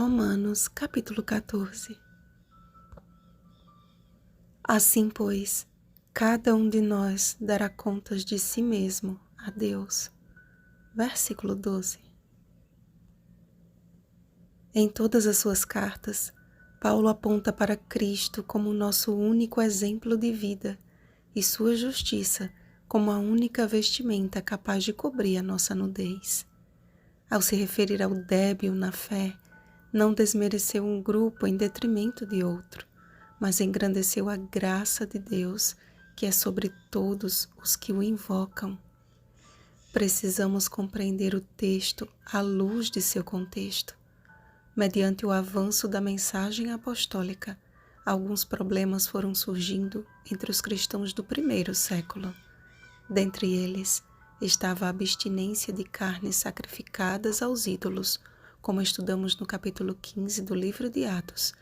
Romanos, capítulo 14. Assim, pois, cada um de nós dará contas de si mesmo a Deus. Versículo 12. Em todas as suas cartas, Paulo aponta para Cristo como nosso único exemplo de vida e sua justiça como a única vestimenta capaz de cobrir a nossa nudez. Ao se referir ao débil na fé, não desmereceu um grupo em detrimento de outro, mas engrandeceu a graça de Deus, que é sobre todos os que o invocam. Precisamos compreender o texto à luz de seu contexto. Mediante o avanço da mensagem apostólica, alguns problemas foram surgindo entre os cristãos do primeiro século. Dentre eles, estava a abstinência de carnes sacrificadas aos ídolos, como estudamos no capítulo 15 do livro de Atos,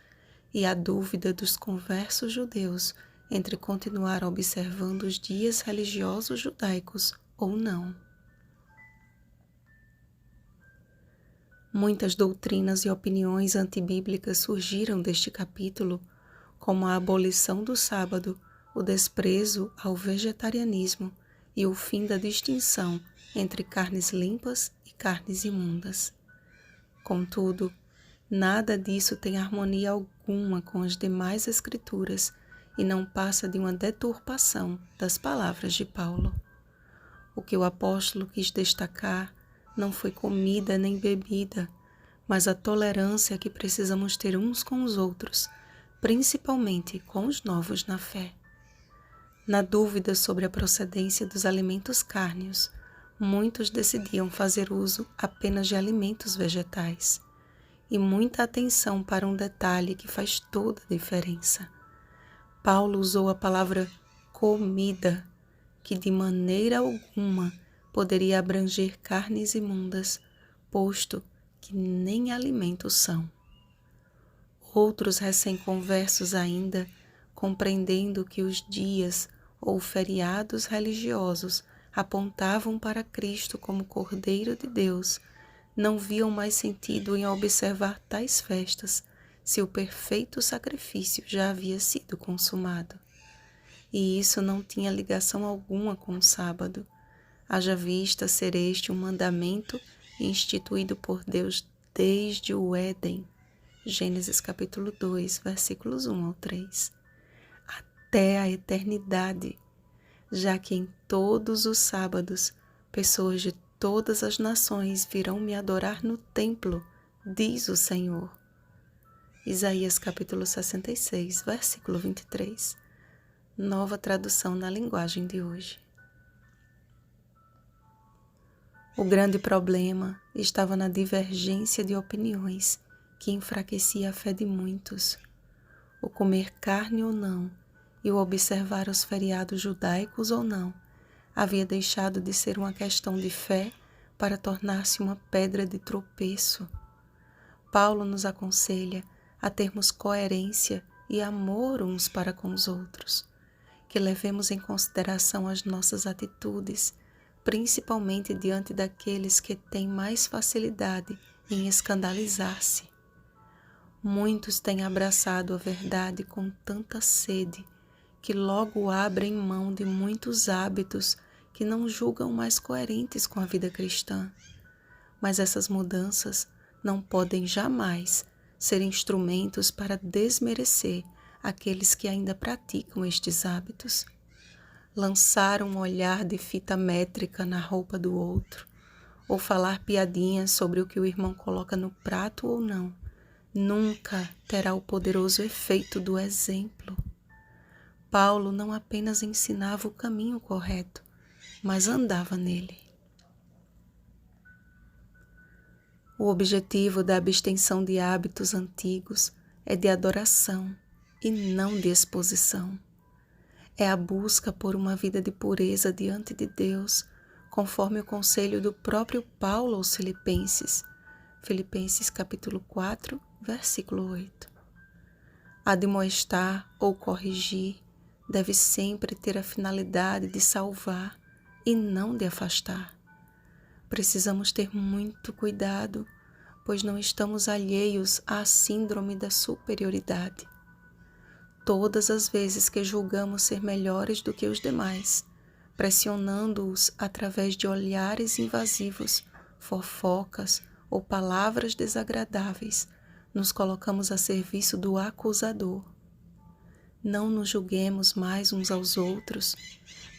e a dúvida dos conversos judeus entre continuar observando os dias religiosos judaicos ou não. Muitas doutrinas e opiniões antibíblicas surgiram deste capítulo, como a abolição do sábado, o desprezo ao vegetarianismo e o fim da distinção entre carnes limpas e carnes imundas. Contudo, nada disso tem harmonia alguma com as demais escrituras e não passa de uma deturpação das palavras de Paulo. O que o apóstolo quis destacar não foi comida nem bebida, mas a tolerância que precisamos ter uns com os outros, principalmente com os novos na fé. Na dúvida sobre a procedência dos alimentos cárneos, muitos decidiam fazer uso apenas de alimentos vegetais. E muita atenção para um detalhe que faz toda a diferença. Paulo usou a palavra comida, que de maneira alguma poderia abranger carnes imundas, posto que nem alimentos são. Outros recém-conversos ainda, compreendendo que os dias ou feriados religiosos apontavam para Cristo como Cordeiro de Deus, não viam mais sentido em observar tais festas, se o perfeito sacrifício já havia sido consumado. E isso não tinha ligação alguma com o sábado, haja vista ser este um mandamento instituído por Deus desde o Éden, Gênesis capítulo 2, versículos 1 ao 3, até a eternidade, já que em todos os sábados, pessoas de todas as nações virão me adorar no templo, diz o Senhor. Isaías capítulo 66, versículo 23. Nova tradução na linguagem de hoje. O grande problema estava na divergência de opiniões que enfraquecia a fé de muitos. O comer carne ou não e o observar os feriados judaicos ou não havia deixado de ser uma questão de fé para tornar-se uma pedra de tropeço. Paulo nos aconselha a termos coerência e amor uns para com os outros, que levemos em consideração as nossas atitudes, principalmente diante daqueles que têm mais facilidade em escandalizar-se. Muitos têm abraçado a verdade com tanta sede que logo abrem mão de muitos hábitos que não julgam mais coerentes com a vida cristã. Mas essas mudanças não podem jamais ser instrumentos para desmerecer aqueles que ainda praticam estes hábitos. Lançar um olhar de fita métrica na roupa do outro, ou falar piadinhas sobre o que o irmão coloca no prato ou não, nunca terá o poderoso efeito do exemplo. Paulo não apenas ensinava o caminho correto, mas andava nele. O objetivo da abstenção de hábitos antigos é de adoração e não de exposição. É a busca por uma vida de pureza diante de Deus, conforme o conselho do próprio Paulo aos Filipenses, Filipenses capítulo 4, versículo 8. Admoestar ou corrigir deve sempre ter a finalidade de salvar e não de afastar. Precisamos ter muito cuidado, pois não estamos alheios à síndrome da superioridade. Todas as vezes que julgamos ser melhores do que os demais, pressionando-os através de olhares invasivos, fofocas ou palavras desagradáveis, nos colocamos a serviço do acusador. Não nos julguemos mais uns aos outros,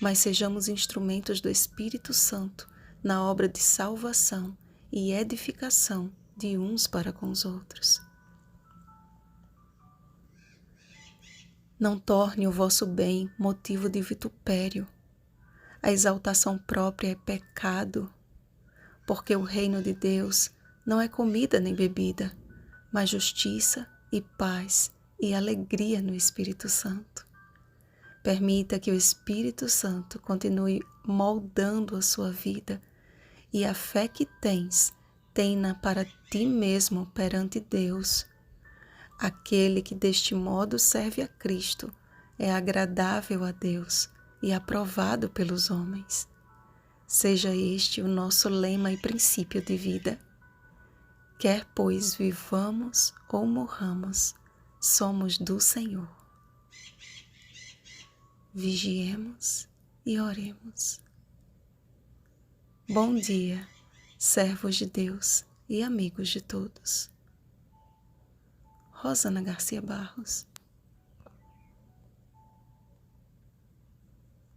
mas sejamos instrumentos do Espírito Santo na obra de salvação e edificação de uns para com os outros. Não torne o vosso bem motivo de vitupério. A exaltação própria é pecado, porque o reino de Deus não é comida nem bebida, mas justiça e paz e alegria no Espírito Santo. Permita que o Espírito Santo continue moldando a sua vida e a fé que tens, tenha para ti mesmo perante Deus. Aquele que deste modo serve a Cristo é agradável a Deus e aprovado pelos homens. Seja este o nosso lema e princípio de vida. Quer, pois, vivamos ou morramos, somos do Senhor. Vigiemos e oremos. Bom dia, servos de Deus e amigos de todos. Rosana Garcia Barros.